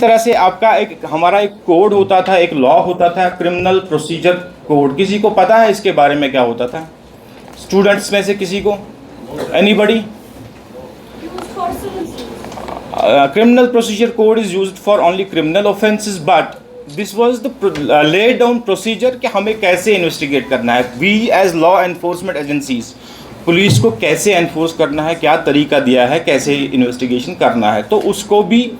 तरह से आपका एक हमारा एक कोड होता था, एक लॉ होता था, क्रिमिनल प्रोसीजर कोड। किसी को पता है इसके बारे में क्या होता था? स्टूडेंट्स में से किसी को? Anybody? Criminal procedure code is used for only criminal offences, but this was the laid down procedure कि हमें कैसे इन्वेस्टिगेट करना है। We as law enforcement agencies, police को कैसे एनफोर्स करना है, क्या तरीका दिया है, कैसे इन्वेस्टिगेशन करना है। तो उसको भी,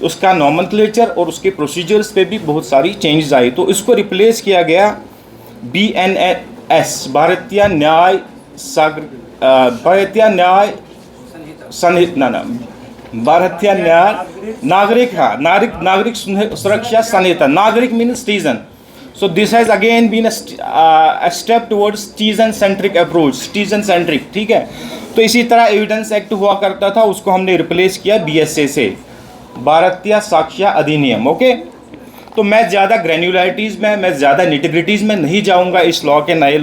उसका नॉमेनक्लेचर और उसके प्रोसीजर्स पे भी बहुत सारी चेंजेस आई। तो इसको रिप्लेस किया गया BNS, भारतीय न्याय संहिता, भारतीय न्याय नागरिक सुरक्षा संहिता। नागरिक means citizen. So this has again been a step towards citizen centric approach, citizen centric, ठीक है। तो इसी तरह एविडेंस एक्ट हुआ करता था, उसको हमने रिप्लेस किया BSA से, भारतीय साक्ष्य अधिनियम। ओके, तो मैं ज़्यादा ग्रैन्युलरिटीज़ में, मैं ज़्यादा निटिग्रिटीज़ में नहीं जाऊंगा इस लॉ के नए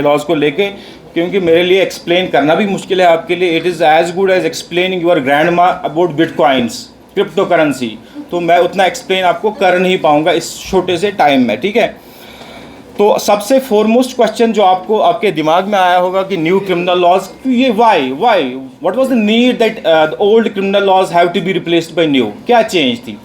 लॉज को लेके, क्योंकि मेरे लिए एक्सप्लेन करना भी मुश्किल है आपके लिए। It is as good as explaining your grandma about bitcoins, cryptocurrency. तो मैं उतना एक्सप्लेन आपको कर नहीं पाऊंगा इस छोटे से टाइम में, ठीक है। तो सबसे फॉरमोस्ट क्वेश्चन जो आपको आपके दिमाग में आया होगा कि न्यू क्रिमिनल लॉज, ये why what was the need that the old criminal laws have to be replaced by new, क्या चेंज थी?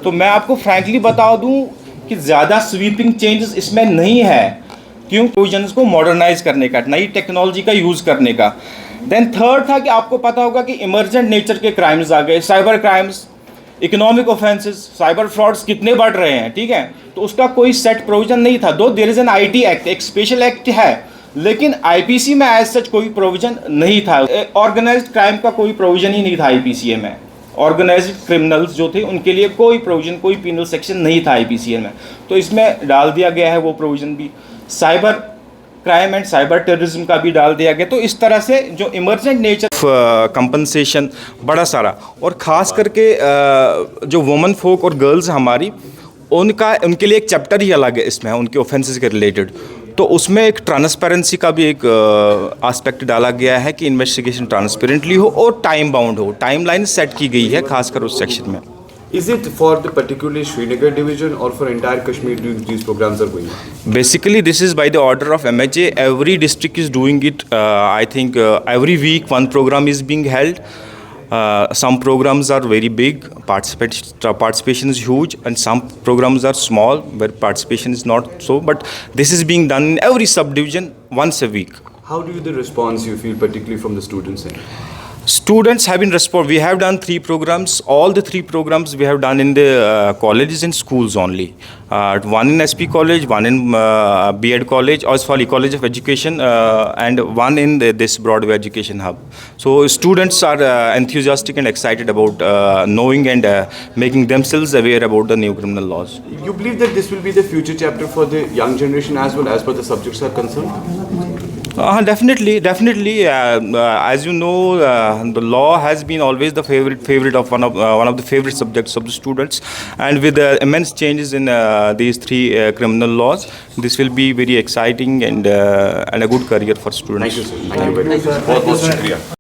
तो मैं आपको फ्रैंकली बता दूं कि ज़्यादा स्वीपिंग चेंजेस इसमें नहीं है। क्यों? प्रोविजंस को मॉडर्नाइज करने का, नई टेक्नोलॉजी का यूज़ करने का। देन थर्ड था कि आपको पता होगा कि इमरजेंट नेचर के क्राइम्स आ गए, cyber crimes, economic offences, cyber frauds कितने बढ़ रहे हैं, ठीक है। तो उसका कोई सेट प्रोविजन नहीं था। Though there is an IT act, एक स्पेशल एक्ट है, लेकिन IPC में एज सच कोई प्रोविजन नहीं था। ऑर्गेनाइज्ड क्राइम का कोई प्रोविजन ही नहीं था IPCA में। ऑर्गेनाइज्ड क्रिमिनल्स जो थे उनके लिए कोई प्रोविजन, कोई पीनल सेक्शन नहीं था IPCA में। तो इसमें डाल दिया गया है वो प्रोविजन भी। Cyber crime and cyber terrorism का भी डाल दिया गया। तो इस तरह से जो इमरजेंट नेचर कंपनसेशन बड़ा सारा, और ख़ास करके जो वुमेन फोक और गर्ल्स हमारी, उनके लिए एक चैप्टर ही अलग है इसमें, उनके ऑफेंसेस के रिलेटेड। तो उसमें एक ट्रांसपेरेंसी का भी एक एस्पेक्ट डाला गया है कि इन्वेस्टिगेशन ट्रांसपेरेंटली हो और टाइम बाउंड हो, टाइमलाइन सेट की गई है खासकर उस सेक्शन में। Is it for the particularly Srinagar division or for entire Kashmir these programs are going on? Basically, this is by the order of MHA. Every district is doing it. I think every week one program is being held. Some programs are very big, participation is huge, and some programs are small where participation is not so. But this is being done in every subdivision once a week. How do you the response you feel particularly from the students? Students have been we have done 3 programs. All the 3 programs we have done in the colleges and schools only. One in SP College, one in B.Ed College, College of Education, and one in this Broadway Education Hub. So students are enthusiastic and excited about knowing and making themselves aware about the new criminal laws. You believe that this will be the future chapter for the young generation as well, as per the subjects are concerned? Definitely. As you know, the law has been always the favorite of one of the favorite subjects of the students, and with the immense changes in these 3 criminal laws, this will be very exciting and a good career for students. Thank you, sir. Thank you very much. बहुत बहुत शुक्रिया।